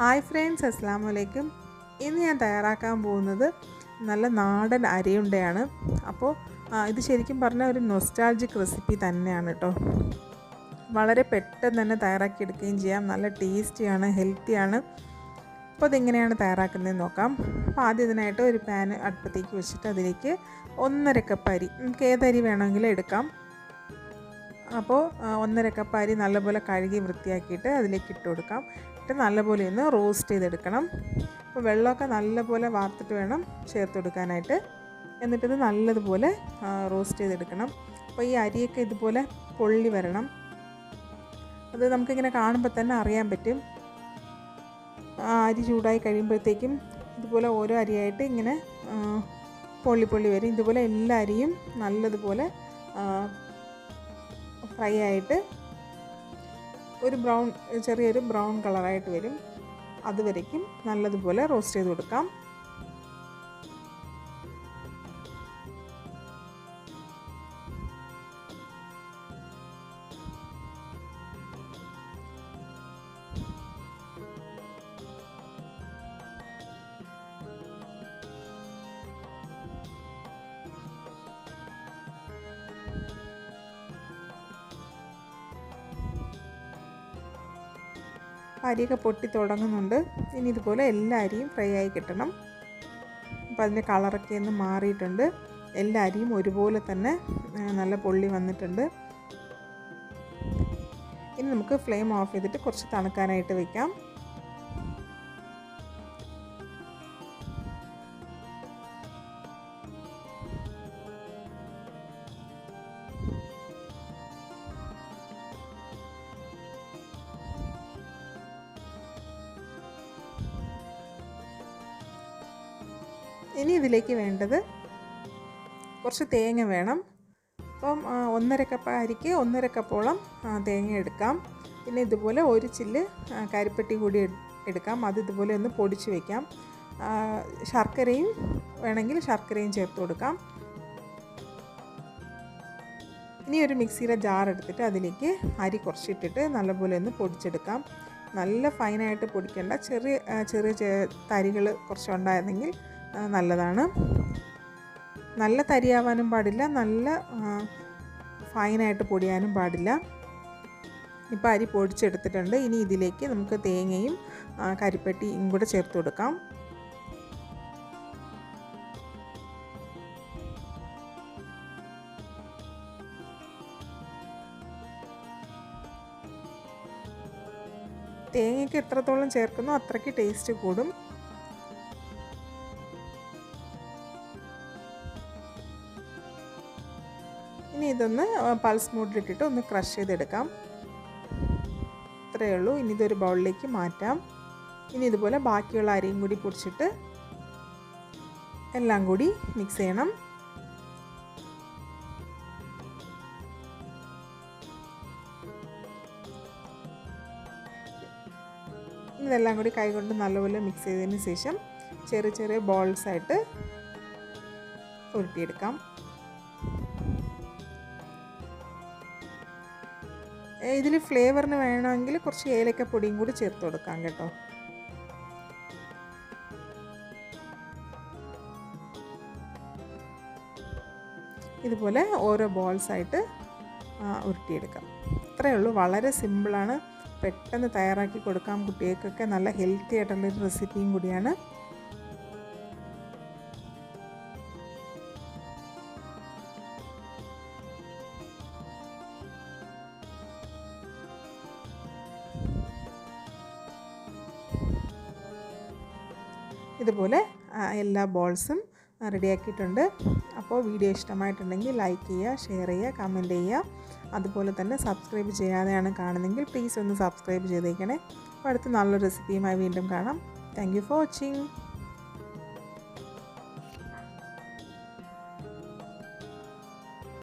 Hi friends, അസ്സലാമു അലൈക്കും. ഇന്ന് ഞാൻ തയ്യാറാക്കാൻ പോകുന്നത് നല്ല നാടൻ അരിയുണ്ടയാണ്. അപ്പോൾ ഇത് ശരിക്കും പറഞ്ഞാൽ ഒരു നൊസ്റ്റാൾജിക് റെസിപ്പി തന്നെയാണ് കേട്ടോ. വളരെ പെട്ടെന്ന് തന്നെ തയ്യാറാക്കിയെടുക്കുകയും ചെയ്യാം. നല്ല ടേസ്റ്റിയാണ്, ഹെൽത്തിയാണ്. അപ്പോൾ അതെങ്ങനെയാണ് തയ്യാറാക്കുന്നതെന്ന് നോക്കാം. അപ്പോൾ ആദ്യം ഇതിനായിട്ട് ഒരു പാൻ അടുപ്പത്തേക്ക് വെച്ചിട്ട് അതിലേക്ക് 1.5 കപ്പ് അരി, നമുക്ക് ഏതരി വേണമെങ്കിലും എടുക്കാം. അപ്പോൾ 1.5 കപ്പ് അരി നല്ലപോലെ കഴുകി വൃത്തിയാക്കിയിട്ട് അതിലേക്ക് ഇട്ട് കൊടുക്കാം. ഇട്ട് നല്ലപോലെ ഒന്ന് റോസ്റ്റ് ചെയ്തെടുക്കണം. അപ്പോൾ വെള്ളമൊക്കെ നല്ലപോലെ വാർത്തിട്ട് വേണം ചേർത്ത് കൊടുക്കാനായിട്ട്. എന്നിട്ടിത് നല്ലതുപോലെ റോസ്റ്റ് ചെയ്തെടുക്കണം. അപ്പോൾ ഈ അരിയൊക്കെ ഇതുപോലെ പൊള്ളി വരണം. അത് നമുക്കിങ്ങനെ കാണുമ്പോൾ തന്നെ അറിയാൻ പറ്റും. അരി ചൂടായി കഴിയുമ്പോഴത്തേക്കും ഇതുപോലെ ഓരോ അരിയായിട്ട് ഇങ്ങനെ പൊള്ളി വരും. ഇതുപോലെ എല്ലാ അരിയും നല്ലതുപോലെ ഫ്രൈ ആയിട്ട് ഒരു ചെറിയൊരു ബ്രൗൺ കളറായിട്ട് വരും. അതുവരേക്കും നല്ലതുപോലെ റോസ്റ്റ് ചെയ്ത് കൊടുക്കാം. അരിയൊക്കെ പൊട്ടി തുടങ്ങുന്നുണ്ട്. ഇനി ഇതുപോലെ എല്ലാ അരിയും ഫ്രൈ ആയി കിട്ടണം. അപ്പോൾ അതിൻ്റെ കളറൊക്കെ ഒന്ന് മാറിയിട്ടുണ്ട്. എല്ലാ അരിയും ഒരുപോലെ തന്നെ നല്ല പൊള്ളി വന്നിട്ടുണ്ട്. ഇനി നമുക്ക് ഫ്ലെയിം ഓഫ് ചെയ്തിട്ട് കുറച്ച് തണുക്കാനായിട്ട് വയ്ക്കാം. ഇനി ഇതിലേക്ക് വേണ്ടത് കുറച്ച് തേങ്ങ വേണം. അപ്പം 1.5 കപ്പ് അരിക്ക് 1.5 കപ്പോളം തേങ്ങ എടുക്കാം. പിന്നെ ഇതുപോലെ ഒരു ചില്ല് കരിപ്പെട്ടി കൂടി എടുക്കാം. അത് ഇതുപോലെ ഒന്ന് പൊടിച്ച് വയ്ക്കാം. ശർക്കരയും വേണമെങ്കിൽ ശർക്കരയും ചേർത്ത് കൊടുക്കാം. ഇനി ഒരു മിക്സിയുടെ ജാർ എടുത്തിട്ട് അതിലേക്ക് അരി കുറച്ചിട്ടിട്ട് നല്ലപോലെ ഒന്ന് പൊടിച്ചെടുക്കാം. നല്ല ഫൈനായിട്ട് പൊടിക്കേണ്ട, ചെറിയ തരികൾ കുറച്ചുണ്ടായിരുന്നെങ്കിൽ നല്ലതാണ്. നല്ല തരിയാവാനും പാടില്ല, നല്ല ഫൈനായിട്ട് പൊടിയാനും പാടില്ല. ഇപ്പോൾ അരി പൊടിച്ചെടുത്തിട്ടുണ്ട്. ഇനി ഇതിലേക്ക് നമുക്ക് തേങ്ങയും കരിപ്പെട്ടിയും കൂടെ ചേർത്ത് കൊടുക്കാം. തേങ്ങയ്ക്ക് എത്രത്തോളം ചേർക്കുന്നോ അത്രയ്ക്ക് ടേസ്റ്റ് കൂടും. ഇനി ഇതൊന്ന് പൾസ് മോഡിലിട്ടിട്ട് ഒന്ന് ക്രഷ് ചെയ്തെടുക്കാം. ഇത്രയേ ഉള്ളൂ. ഇനി ഇതൊരു ബൗളിലേക്ക് മാറ്റാം. ഇനി ഇതുപോലെ ബാക്കിയുള്ള അരിയും കൂടി പൊടിച്ചിട്ട് എല്ലാം കൂടി മിക്സ് ചെയ്യണം. ഇതെല്ലാം കൂടി കൈകൊണ്ട് നല്ലപോലെ മിക്സ് ചെയ്തതിന് ശേഷം ചെറിയ ബോൾസായിട്ട് ഉരുട്ടിയെടുക്കാം. ഇതിൽ ഫ്ലേവറിന് വേണമെങ്കിൽ കുറച്ച് ഏലക്കപ്പൊടിയും കൂടി ചേർത്ത് കൊടുക്കാം കേട്ടോ. ഇതുപോലെ ഓരോ ബോൾസായിട്ട് ഉരുട്ടിയെടുക്കാം. ഇത്രയേ ഉള്ളൂ. വളരെ സിമ്പിളാണ്. പെട്ടെന്ന് തയ്യാറാക്കി കൊടുക്കാം കുട്ടികൾക്കൊക്കെ. നല്ല ഹെൽത്തി ആയിട്ടുള്ളൊരു റെസിപ്പിയും കൂടിയാണ്. ഇതുപോലെ എല്ലാ ബോൾസും റെഡിയാക്കിയിട്ടുണ്ട്. അപ്പോൾ വീഡിയോ ഇഷ്ടമായിട്ടുണ്ടെങ്കിൽ ലൈക്ക് ചെയ്യുക, ഷെയർ ചെയ്യുക, കമൻറ്റ് ചെയ്യുക. അതുപോലെ തന്നെ സബ്സ്ക്രൈബ് ചെയ്യാതെയാണ് കാണുന്നതെങ്കിൽ പ്ലീസ് ഒന്ന് സബ്സ്ക്രൈബ് ചെയ്തേക്കണേ. അപ്പോൾ അടുത്ത നല്ലൊരു റെസിപ്പിയുമായി വീണ്ടും കാണാം. Thank you for watching.